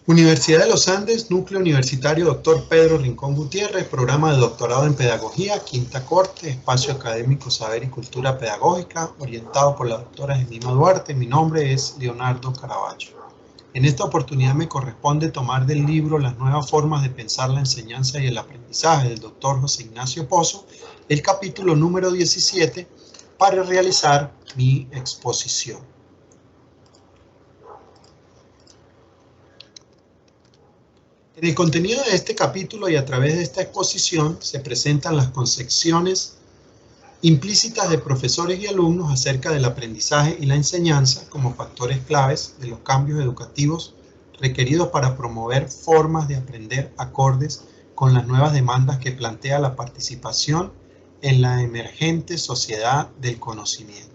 Universidad de los Andes, Núcleo Universitario Dr. Pedro Rincón Gutiérrez, Programa de Doctorado en Pedagogía, Quinta Corte, Espacio Académico Saber y Cultura Pedagógica, orientado por la doctora Gemima Duarte. Mi nombre es Leonardo Caraballo. En esta oportunidad me corresponde tomar del libro Las nuevas formas de pensar la enseñanza y el aprendizaje del doctor José Ignacio Pozo, el capítulo número 17, para realizar mi exposición. En el contenido de este capítulo y a través de esta exposición se presentan las concepciones implícitas de profesores y alumnos acerca del aprendizaje y la enseñanza como factores claves de los cambios educativos requeridos para promover formas de aprender acordes con las nuevas demandas que plantea la participación en la emergente sociedad del conocimiento.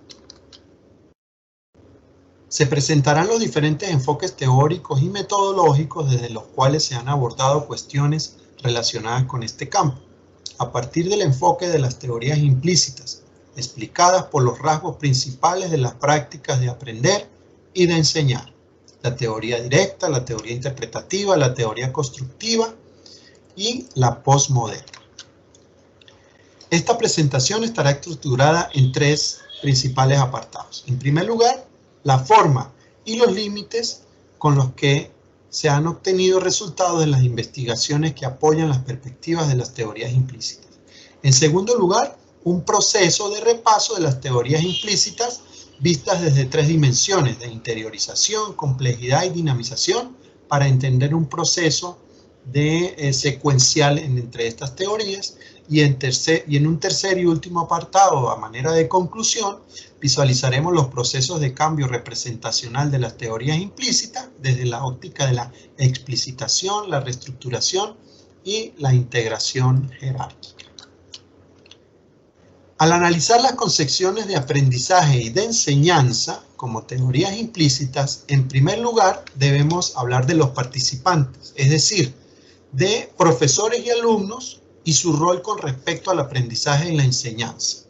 Se presentarán los diferentes enfoques teóricos y metodológicos desde los cuales se han abordado cuestiones relacionadas con este campo, a partir del enfoque de las teorías implícitas, explicadas por los rasgos principales de las prácticas de aprender y de enseñar: la teoría directa, la teoría interpretativa, la teoría constructiva y la postmoderna. Esta presentación estará estructurada en tres principales apartados. En primer lugar, la forma y los límites con los que se han obtenido resultados de las investigaciones que apoyan las perspectivas de las teorías implícitas. En segundo lugar, un proceso de repaso de las teorías implícitas vistas desde tres dimensiones de interiorización, complejidad y dinamización para entender un proceso secuencial entre estas teorías. Y en un tercer y último apartado, a manera de conclusión, visualizaremos los procesos de cambio representacional de las teorías implícitas desde la óptica de la explicitación, la reestructuración y la integración jerárquica. Al analizar las concepciones de aprendizaje y de enseñanza como teorías implícitas, en primer lugar debemos hablar de los participantes, es decir, de profesores y alumnos, y su rol con respecto al aprendizaje y la enseñanza.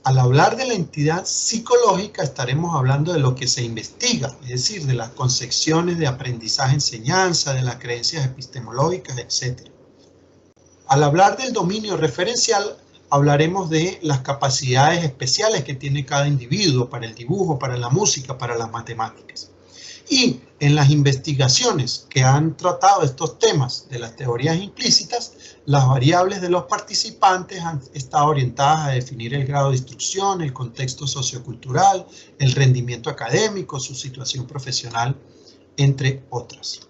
Al hablar de la entidad psicológica estaremos hablando de lo que se investiga, es decir, de las concepciones de aprendizaje-enseñanza, de las creencias epistemológicas, etc. Al hablar del dominio referencial hablaremos de las capacidades especiales que tiene cada individuo para el dibujo, para la música, para las matemáticas. Y en las investigaciones que han tratado estos temas de las teorías implícitas, las variables de los participantes han estado orientadas a definir el grado de instrucción, el contexto sociocultural, el rendimiento académico, su situación profesional, entre otras.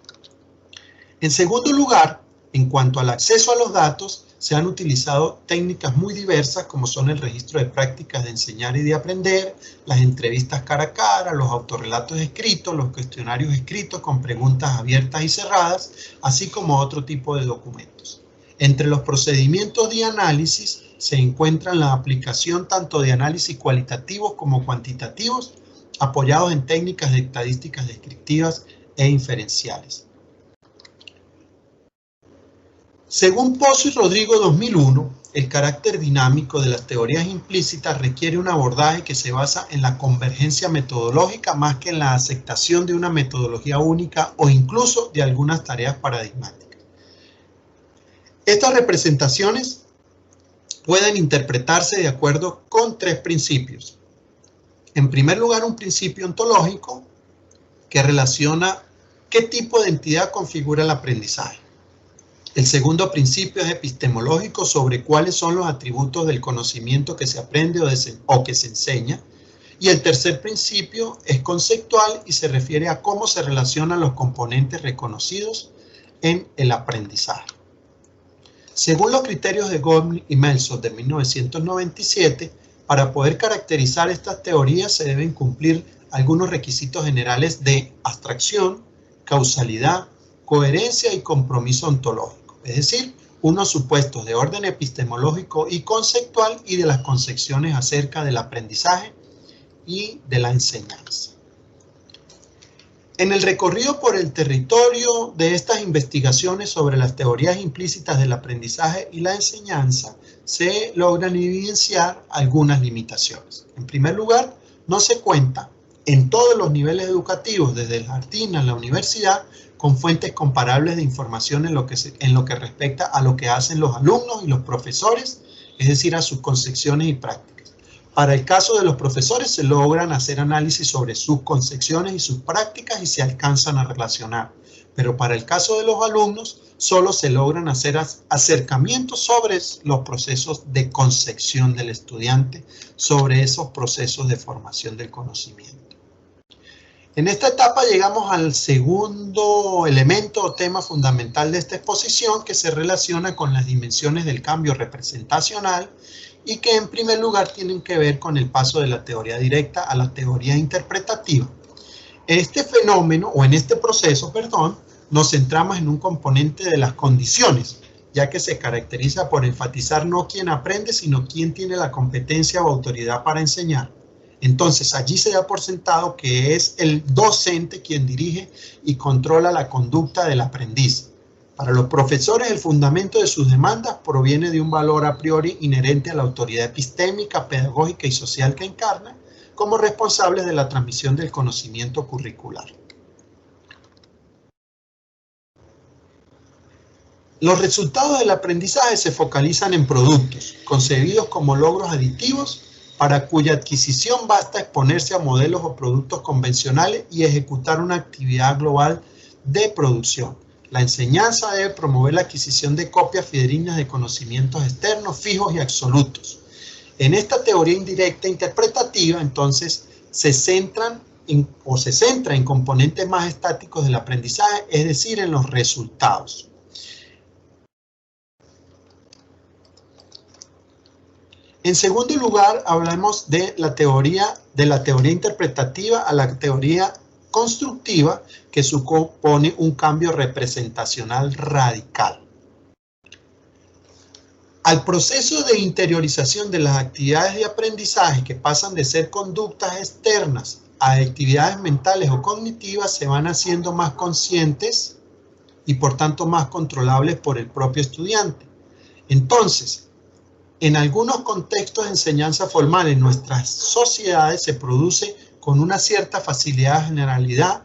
En segundo lugar, en cuanto al acceso a los datos, se han utilizado técnicas muy diversas como son el registro de prácticas de enseñar y de aprender, las entrevistas cara a cara, los autorrelatos escritos, los cuestionarios escritos con preguntas abiertas y cerradas, así como otro tipo de documentos. Entre los procedimientos de análisis se encuentran la aplicación tanto de análisis cualitativos como cuantitativos, apoyados en técnicas de estadísticas descriptivas e inferenciales. Según Pozo y Rodrigo 2001, el carácter dinámico de las teorías implícitas requiere un abordaje que se basa en la convergencia metodológica más que en la aceptación de una metodología única o incluso de algunas tareas paradigmáticas. Estas representaciones pueden interpretarse de acuerdo con tres principios. En primer lugar, un principio ontológico que relaciona qué tipo de entidad configura el aprendizaje. El segundo principio es epistemológico sobre cuáles son los atributos del conocimiento que se aprende o que se enseña. Y el tercer principio es conceptual y se refiere a cómo se relacionan los componentes reconocidos en el aprendizaje. Según los criterios de Goldman y Meltzer de 1997, para poder caracterizar estas teorías se deben cumplir algunos requisitos generales de abstracción, causalidad, coherencia y compromiso ontológico. Es decir, unos supuestos de orden epistemológico y conceptual y de las concepciones acerca del aprendizaje y de la enseñanza. En el recorrido por el territorio de estas investigaciones sobre las teorías implícitas del aprendizaje y la enseñanza, se logran evidenciar algunas limitaciones. En primer lugar, no se cuenta en todos los niveles educativos, desde el jardín a la universidad, con fuentes comparables de información en lo que respecta a lo que hacen los alumnos y los profesores, es decir, a sus concepciones y prácticas. Para el caso de los profesores se logran hacer análisis sobre sus concepciones y sus prácticas y se alcanzan a relacionar. Pero para el caso de los alumnos solo se logran hacer acercamientos sobre los procesos de concepción del estudiante, sobre esos procesos de formación del conocimiento. En esta etapa llegamos al segundo elemento o tema fundamental de esta exposición, que se relaciona con las dimensiones del cambio representacional y que en primer lugar tienen que ver con el paso de la teoría directa a la teoría interpretativa. Este fenómeno, o en este proceso, perdón, nos centramos en un componente de las condiciones, ya que se caracteriza por enfatizar no quién aprende, sino quién tiene la competencia o autoridad para enseñar. Entonces, allí se da por sentado que es el docente quien dirige y controla la conducta del aprendiz. Para los profesores, el fundamento de sus demandas proviene de un valor a priori inherente a la autoridad epistémica, pedagógica y social que encarna, como responsables de la transmisión del conocimiento curricular. Los resultados del aprendizaje se focalizan en productos, concebidos como logros aditivos, para cuya adquisición basta exponerse a modelos o productos convencionales y ejecutar una actividad global de producción. La enseñanza debe promover la adquisición de copias fidedignas de conocimientos externos, fijos y absolutos. En esta teoría indirecta interpretativa, entonces, se centra en componentes más estáticos del aprendizaje, es decir, en los resultados. En segundo lugar, hablamos de la teoría interpretativa a la teoría constructiva, que supone un cambio representacional radical. Al proceso de interiorización de las actividades de aprendizaje, que pasan de ser conductas externas a actividades mentales o cognitivas, se van haciendo más conscientes y por tanto más controlables por el propio estudiante. Entonces, en algunos contextos de enseñanza formal en nuestras sociedades se produce con una cierta facilidad, generalidad,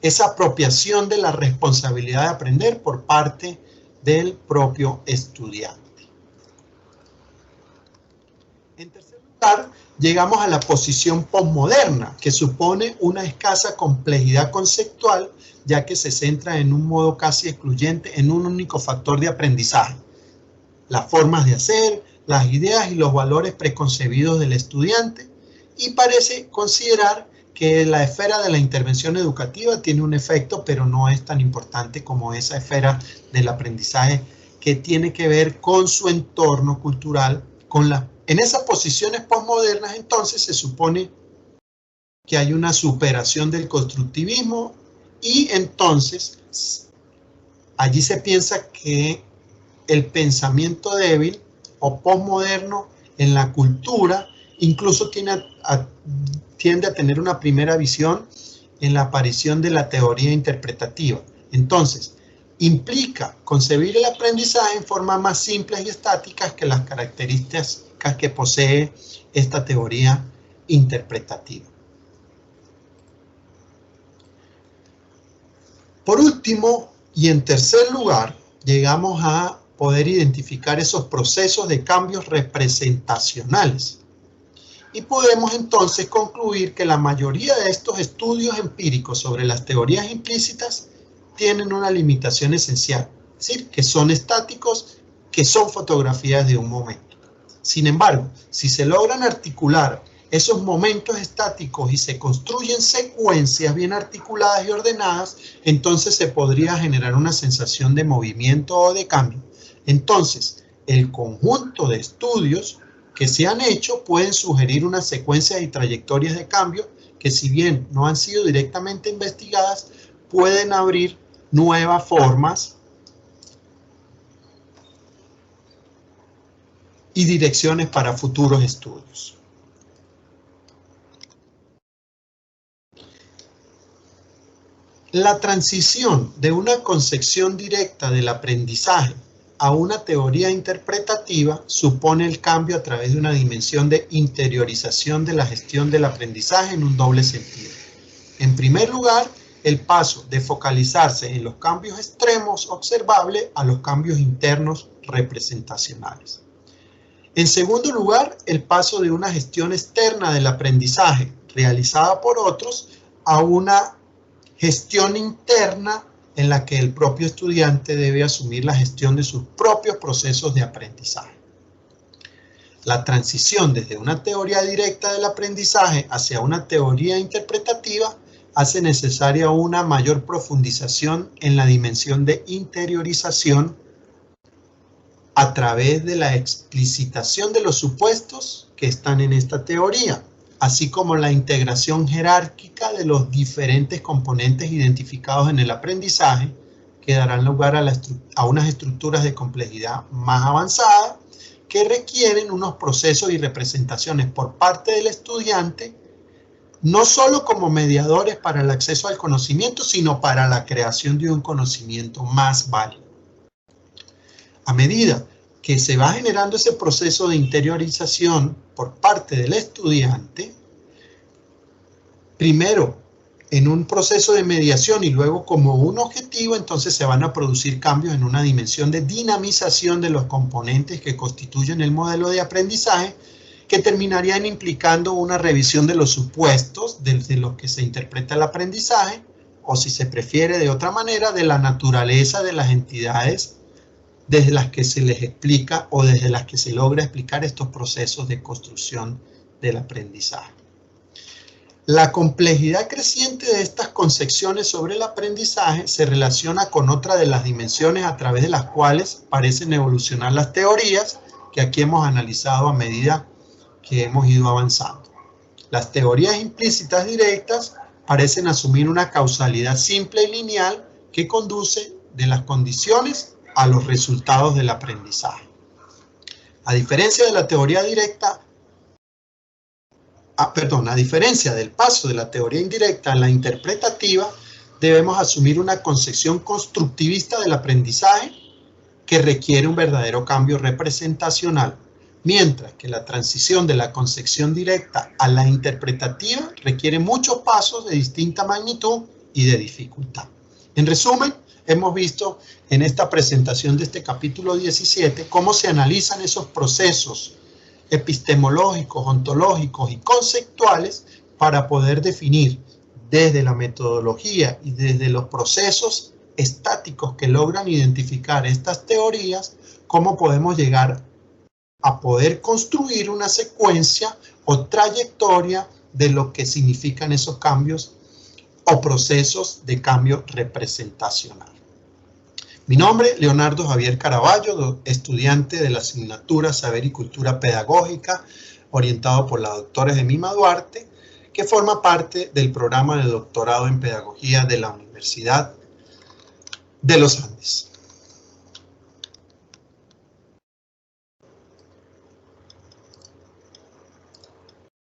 esa apropiación de la responsabilidad de aprender por parte del propio estudiante. En tercer lugar, llegamos a la posición posmoderna, que supone una escasa complejidad conceptual, ya que se centra en un modo casi excluyente en un único factor de aprendizaje: las formas de hacer, las ideas y los valores preconcebidos del estudiante, y parece considerar que la esfera de la intervención educativa tiene un efecto, pero no es tan importante como esa esfera del aprendizaje que tiene que ver con su entorno cultural. En esas posiciones posmodernas, entonces, se supone que hay una superación del constructivismo y entonces allí se piensa que el pensamiento débil o posmoderno en la cultura incluso tiende a tener una primera visión en la aparición de la teoría interpretativa. Entonces, implica concebir el aprendizaje en formas más simples y estáticas que las características que posee esta teoría interpretativa. Por último, y en tercer lugar, llegamos a poder identificar esos procesos de cambios representacionales. Y podemos entonces concluir que la mayoría de estos estudios empíricos sobre las teorías implícitas tienen una limitación esencial, es decir, que son estáticos, que son fotografías de un momento. Sin embargo, si se logran articular esos momentos estáticos y se construyen secuencias bien articuladas y ordenadas, entonces se podría generar una sensación de movimiento o de cambio. Entonces, el conjunto de estudios que se han hecho pueden sugerir una secuencia y trayectorias de cambio que, si bien no han sido directamente investigadas, pueden abrir nuevas formas y direcciones para futuros estudios. La transición de una concepción directa del aprendizaje a una teoría interpretativa supone el cambio a través de una dimensión de interiorización de la gestión del aprendizaje en un doble sentido. En primer lugar, el paso de focalizarse en los cambios extremos observables a los cambios internos representacionales. En segundo lugar, el paso de una gestión externa del aprendizaje realizada por otros a una gestión interna en la que el propio estudiante debe asumir la gestión de sus propios procesos de aprendizaje. La transición desde una teoría directa del aprendizaje hacia una teoría interpretativa hace necesaria una mayor profundización en la dimensión de interiorización a través de la explicitación de los supuestos que están en esta teoría, así como la integración jerárquica de los diferentes componentes identificados en el aprendizaje, que darán lugar a unas estructuras de complejidad más avanzada, que requieren unos procesos y representaciones por parte del estudiante, no solo como mediadores para el acceso al conocimiento, sino para la creación de un conocimiento más válido. A medida que se va generando ese proceso de interiorización por parte del estudiante, primero en un proceso de mediación y luego como un objetivo, entonces se van a producir cambios en una dimensión de dinamización de los componentes que constituyen el modelo de aprendizaje, que terminarían implicando una revisión de los supuestos desde los que se interpreta el aprendizaje, o si se prefiere de otra manera, de la naturaleza de las entidades desde las que se les explica o desde las que se logra explicar estos procesos de construcción del aprendizaje. La complejidad creciente de estas concepciones sobre el aprendizaje se relaciona con otra de las dimensiones a través de las cuales parecen evolucionar las teorías que aquí hemos analizado a medida que hemos ido avanzando. Las teorías implícitas directas parecen asumir una causalidad simple y lineal que conduce de las condiciones a los resultados del aprendizaje. A diferencia de la teoría directa, a diferencia del paso de la teoría indirecta a la interpretativa, debemos asumir una concepción constructivista del aprendizaje que requiere un verdadero cambio representacional, mientras que la transición de la concepción directa a la interpretativa requiere muchos pasos de distinta magnitud y de dificultad. En resumen, hemos visto en esta presentación de este capítulo 17 cómo se analizan esos procesos epistemológicos, ontológicos y conceptuales para poder definir desde la metodología y desde los procesos estáticos que logran identificar estas teorías, cómo podemos llegar a poder construir una secuencia o trayectoria de lo que significan esos cambios o procesos de cambio representacional. Mi nombre, Leonardo Javier Caraballo, estudiante de la asignatura Saber y Cultura Pedagógica, orientado por la doctora Jemima Duarte, que forma parte del programa de doctorado en Pedagogía de la Universidad de los Andes.